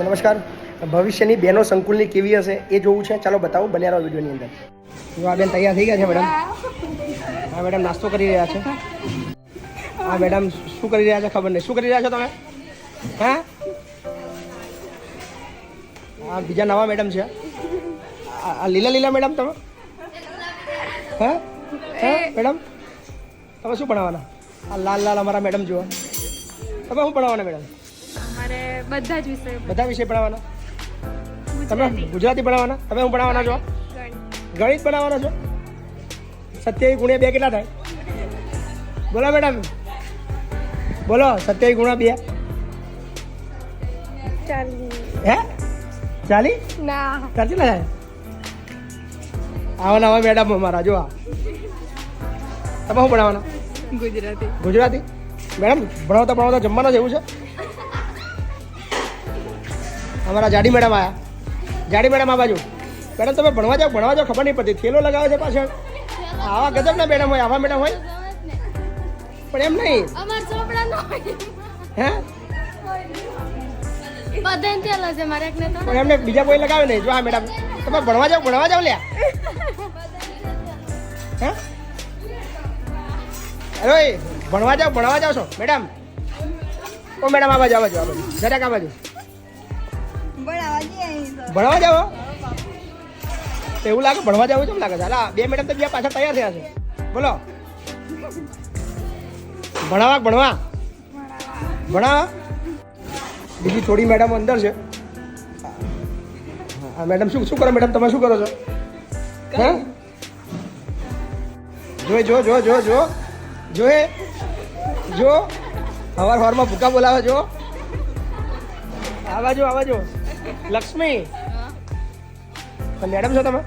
નમસ્કાર. ભવિષ્યની બહેનો સંકુલની કેવી હશે એ જોવું છે. ચાલો બતાવું બન્યા રહો વિડીયોની અંદર. જો આ બેન તૈયાર થઈ ગયા છે મેડમ. હા મેડમ નાસ્તો કરી રહ્યા છે. હા મેડમ શું કરી રહ્યા છે ખબર નહીં. શું કરી રહ્યા છો તમે? હા આ બીજા નવા મેડમ છે. આ લીલા લીલા મેડમ તમે? હા હા મેડમ તમે શું ભણાવવાના? આ લાલ લાલ અમારા મેડમ જુઓ. તમે શું ભણાવવાના મેડમ? અમારે બધા જ વિષય બધા વિષય ભણાવવાના. તમે ગુજરાતી ભણાવવાના. તમે શું ભણાવવાના છો? ગણિત ભણાવવાના છો. 27 ગુણ્યા 2 કેટલા થાય? બોલો મેડમ બોલો. 27 ગુણ્યા 2 હે 40 ના 40 કેટલા થાય? આવા નવા મેડમ અમારા જો. તમે શું ભણાવવાના? ગુજરાતી. ગુજરાતી મેડમ ભણાવતા ભણાવતા જમવાનો જ એવું છે. અમારા જાડી મેડમ આવ્યા. જાડી મેડમ આ બાજુ. મેડમ તમે ભણવા જાઓ ખબર નહીં પડતી. થેલો લગાવે છે પાછળ. આવા ગજબના મેડમ હોય. આવા મેડમ હોય પણ એમ નહીં. અમાર ચોપડા નો હે બધાને થેલો છે મારે એકને તો. પણ એમને બીજા કોઈ લગાવે નહીં. જો આ મેડમ તમે ભણવા જાઓ લ્યા. હે અરે ભણવા જાઓ છો મેડમ? ઓ મેડમ આ બાજુ જરાક આ બાજુ. ભણવા જાઓ એવું લાગે. ભણવા જાવ કેમ લાગે છે? હાલા બે મેડમ તો બીજા પાછળ તૈયાર થયા છે. બોલો ભણવા બીજી થોડી મેડમ અંદર છે. હા મેડમ શું કરો મેડમ? તમે શું કરો છો? હે જો હવારમાં ભૂકા બોલાવે જો. આવા જો લક્ષ્મી મેડમ છો તમે?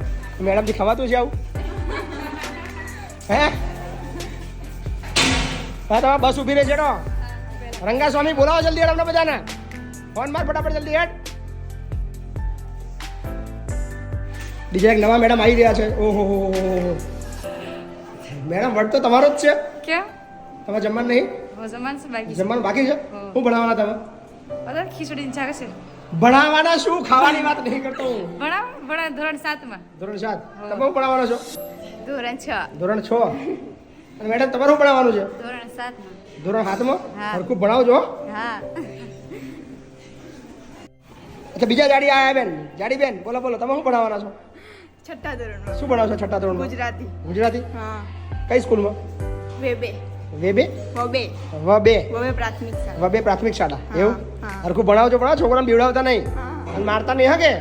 મેડમ થી ખવાતું છે આવું? હે હા તમે બસ ઉભી રહી છે. રંગા સ્વામી બોલાવો જલ્દી હેડ. અમને બધાને ફોન માર ફટાફટ જલ્દી હેડ. બીજા એક નવા મેડમ આવી રહ્યા છે. ઓહો મેડમ વટ તો તમારો જ છે. ક્યાં તમે જમવાનું નહીં? જમવાનું બાકી છે. શું ભણાવવાના તમે? બધા ખીચડી ને ચાલે છે. ભણાવવાના શું? ખાવાની વાત નહીં કરતો. ભણા ધોરણ 7 માં. ધોરણ 7. તમે શું ભણાવવાનો છો? ધોરણ 6. ધોરણ 6. અને મેડમ તમારે શું ભણાવવાનું છે? ધોરણ 7 માં. ધોરણ 7 માં? હા. હરખું ભણાવજો. હા. અચ્છા બીજા જાડી બેન બોલો તમે શું ભણાવવાના છો? 6ઠ્ઠા ધોરણમાં. શું ભણાવશો 6ઠ્ઠા ધોરણમાં? ગુજરાતી. હા. કઈ સ્કૂલમાં? વેબે પ્રાથમિક શાળા. એવું હરખું ભણાવજો. છોકરાને બીવડાવતા નહીં અને મારતા નહીં. હા કે